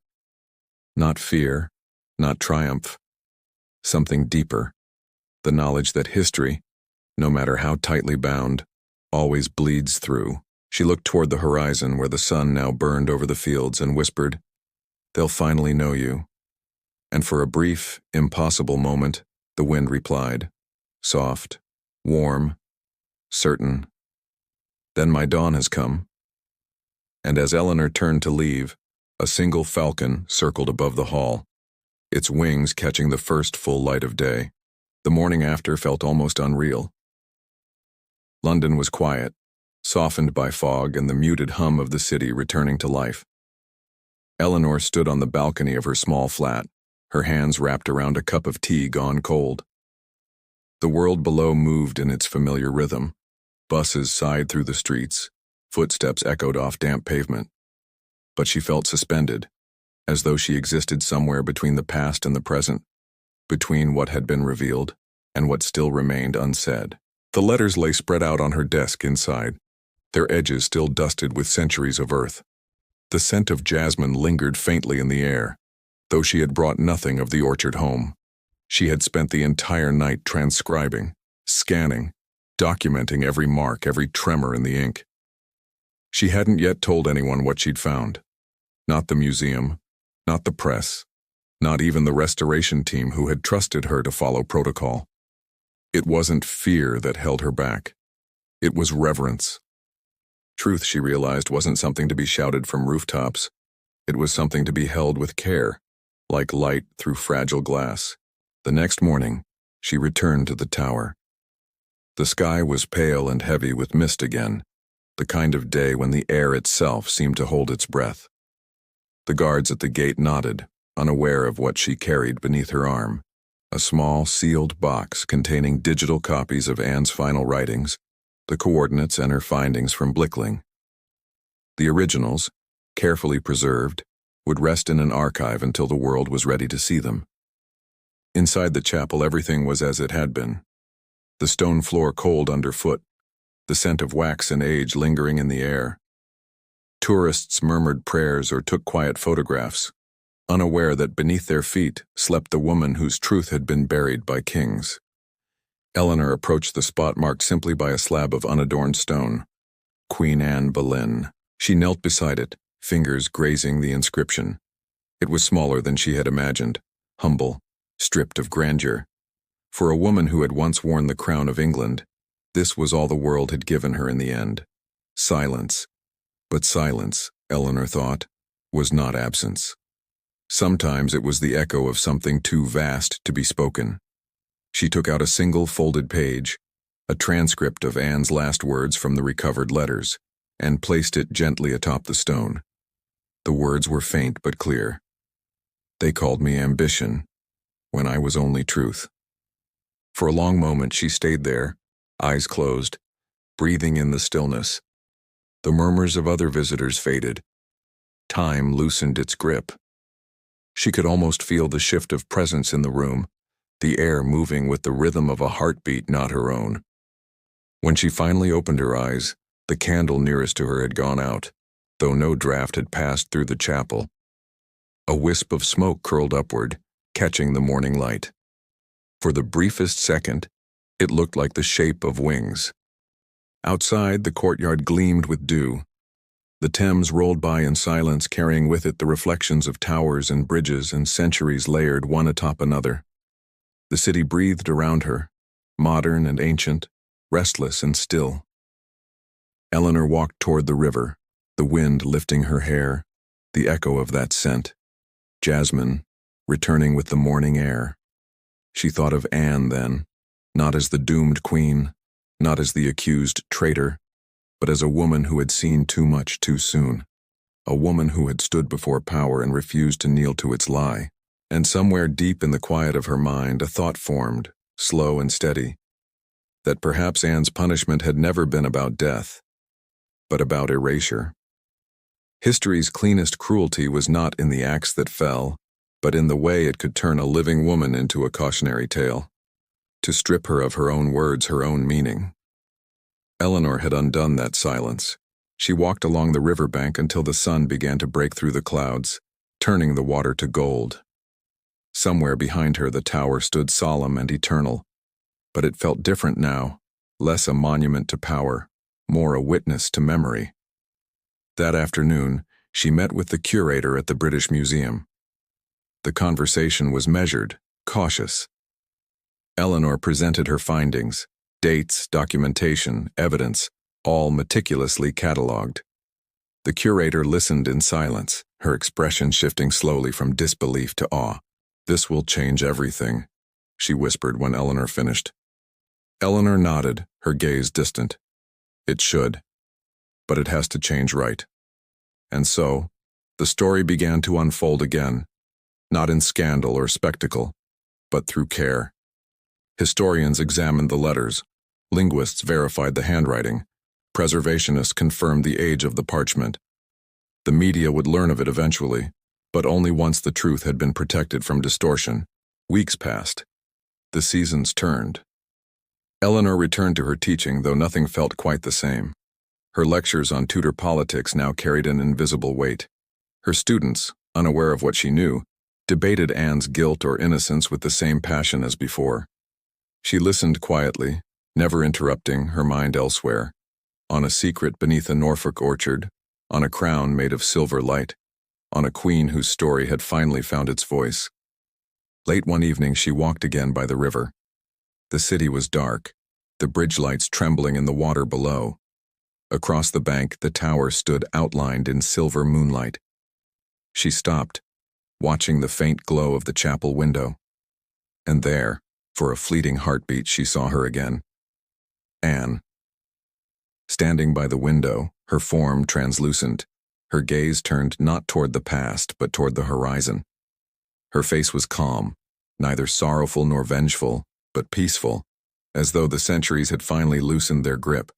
Not fear, not triumph. Something deeper. The knowledge that history, no matter how tightly bound, always bleeds through. She looked toward the horizon where the sun now burned over the fields and whispered, "They'll finally know you." And for a brief, impossible moment, the wind replied, soft, warm, certain. "Then my dawn has come." And as Eleanor turned to leave, a single falcon circled above the hall, its wings catching the first full light of day. The morning after felt almost unreal. London was quiet, softened by fog and the muted hum of the city returning to life. Eleanor stood on the balcony of her small flat, her hands wrapped around a cup of tea gone cold. The world below moved in its familiar rhythm. Buses sighed through the streets, footsteps echoed off damp pavement. But she felt suspended, as though she existed somewhere between the past and the present, between what had been revealed and what still remained unsaid. The letters lay spread out on her desk inside, their edges still dusted with centuries of earth. The scent of jasmine lingered faintly in the air, though she had brought nothing of the orchard home. She had spent the entire night transcribing, scanning, documenting every mark, every tremor in the ink. She hadn't yet told anyone what she'd found. Not the museum, not the press, not even the restoration team who had trusted her to follow protocol. It wasn't fear that held her back. It was reverence. Truth, she realized, wasn't something to be shouted from rooftops. It was something to be held with care, like light through fragile glass. The next morning, she returned to the tower. The sky was pale and heavy with mist again, the kind of day when the air itself seemed to hold its breath. The guards at the gate nodded, unaware of what she carried beneath her arm, a small sealed box containing digital copies of Anne's final writings, the coordinates and her findings from Blickling. The originals, carefully preserved, would rest in an archive until the world was ready to see them. Inside the chapel, everything was as it had been. The stone floor cold underfoot, the scent of wax and age lingering in the air. Tourists murmured prayers or took quiet photographs, unaware that beneath their feet slept the woman whose truth had been buried by kings. Eleanor approached the spot marked simply by a slab of unadorned stone. Queen Anne Boleyn. She knelt beside it, fingers grazing the inscription. It was smaller than she had imagined, humble, stripped of grandeur. For a woman who had once worn the crown of England, this was all the world had given her in the end. Silence. But silence, Eleanor thought, was not absence. Sometimes it was the echo of something too vast to be spoken. She took out a single folded page, a transcript of Anne's last words from the recovered letters, and placed it gently atop the stone. The words were faint but clear. They called me ambition, when I was only truth. For a long moment she stayed there, eyes closed, breathing in the stillness. The murmurs of other visitors faded. Time loosened its grip. She could almost feel the shift of presence in the room, the air moving with the rhythm of a heartbeat not her own. When she finally opened her eyes, the candle nearest to her had gone out, though no draft had passed through the chapel. A wisp of smoke curled upward, catching the morning light. For the briefest second, it looked like the shape of wings. Outside, the courtyard gleamed with dew. The Thames rolled by in silence, carrying with it the reflections of towers and bridges and centuries layered one atop another. The city breathed around her, modern and ancient, restless and still. Eleanor walked toward the river, the wind lifting her hair, the echo of that scent. Jasmine, returning with the morning air. She thought of Anne then, not as the doomed queen, not as the accused traitor, but as a woman who had seen too much too soon. A woman who had stood before power and refused to kneel to its lie. And somewhere deep in the quiet of her mind, a thought formed, slow and steady, that perhaps Anne's punishment had never been about death, but about erasure. History's cleanest cruelty was not in the axe that fell, but in the way it could turn a living woman into a cautionary tale, to strip her of her own words, her own meaning. Eleanor had undone that silence. She walked along the riverbank until the sun began to break through the clouds, turning the water to gold. Somewhere behind her the tower stood solemn and eternal, but it felt different now, less a monument to power, more a witness to memory. That afternoon, she met with the curator at the British Museum. The conversation was measured, cautious. Eleanor presented her findings, dates, documentation, evidence, all meticulously catalogued. The curator listened in silence, her expression shifting slowly from disbelief to awe. "This will change everything," she whispered when Eleanor finished. Eleanor nodded, her gaze distant. "It should, but it has to change right." And so, the story began to unfold again, not in scandal or spectacle, but through care. Historians examined the letters, linguists verified the handwriting, preservationists confirmed the age of the parchment. The media would learn of it eventually, but only once the truth had been protected from distortion. Weeks passed. The seasons turned. Eleanor returned to her teaching, though nothing felt quite the same. Her lectures on Tudor politics now carried an invisible weight. Her students, unaware of what she knew, debated Anne's guilt or innocence with the same passion as before. She listened quietly, never interrupting, her mind elsewhere, on a secret beneath a Norfolk orchard, on a crown made of silver light, on a queen whose story had finally found its voice. Late one evening she walked again by the river. The city was dark, the bridge lights trembling in the water below. Across the bank, the tower stood outlined in silver moonlight. She stopped, watching the faint glow of the chapel window. And there, for a fleeting heartbeat, she saw her again. Anne. Standing by the window, her form translucent, her gaze turned not toward the past, but toward the horizon. Her face was calm, neither sorrowful nor vengeful, but peaceful, as though the centuries had finally loosened their grip.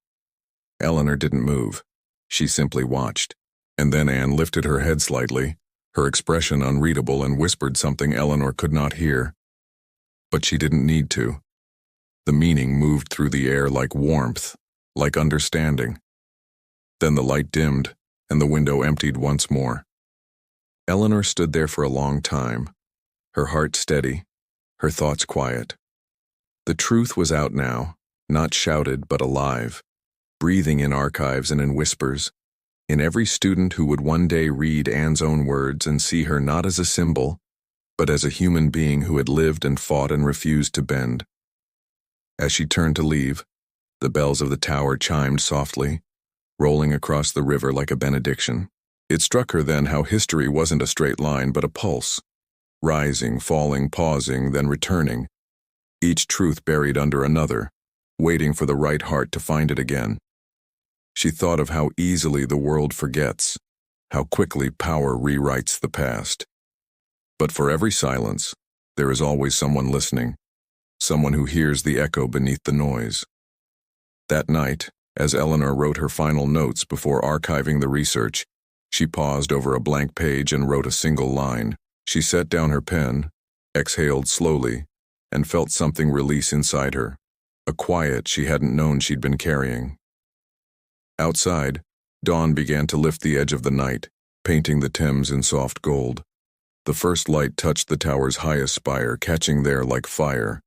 Eleanor didn't move. She simply watched. And then Anne lifted her head slightly, her expression unreadable, and whispered something Eleanor could not hear. But she didn't need to. The meaning moved through the air like warmth, like understanding. Then the light dimmed, and the window emptied once more. Eleanor stood there for a long time, her heart steady, her thoughts quiet. The truth was out now, not shouted but alive, breathing in archives and in whispers, in every student who would one day read Anne's own words and see her not as a symbol, but as a human being who had lived and fought and refused to bend. As she turned to leave, the bells of the tower chimed softly, rolling across the river like a benediction. It struck her then how history wasn't a straight line but a pulse, rising, falling, pausing, then returning, each truth buried under another, waiting for the right heart to find it again. She thought of how easily the world forgets, how quickly power rewrites the past. But for every silence, there is always someone listening, someone who hears the echo beneath the noise. That night, as Eleanor wrote her final notes before archiving the research, she paused over a blank page and wrote a single line. She set down her pen, exhaled slowly, and felt something release inside her, a quiet she hadn't known she'd been carrying. Outside, dawn began to lift the edge of the night, painting the Thames in soft gold. The first light touched the tower's highest spire, catching there like fire.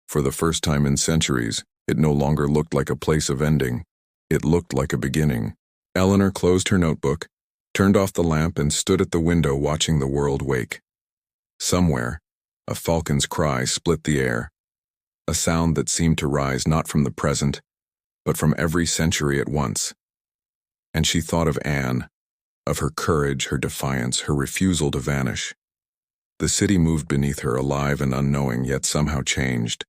For the first time in centuries, it no longer looked like a place of ending. It looked like a beginning. Eleanor closed her notebook, turned off the lamp, and stood at the window watching the world wake. Somewhere, a falcon's cry split the air, a sound that seemed to rise not from the present, but from every century at once. And she thought of Anne, of her courage, her defiance, her refusal to vanish. The city moved beneath her, alive and unknowing, yet somehow changed.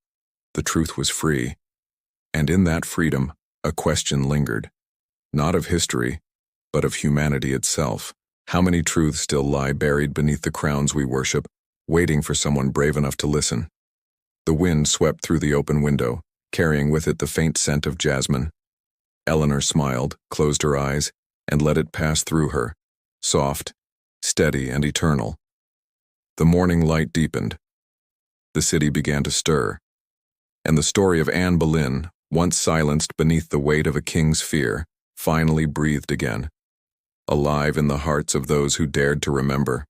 The truth was free, and in that freedom, a question lingered, not of history, but of humanity itself. How many truths still lie buried beneath the crowns we worship, waiting for someone brave enough to listen? The wind swept through the open window, carrying with it the faint scent of jasmine. Eleanor smiled, closed her eyes, and let it pass through her, soft, steady, and eternal. The morning light deepened. The city began to stir, and the story of Anne Boleyn, once silenced beneath the weight of a king's fear, finally breathed again, alive in the hearts of those who dared to remember.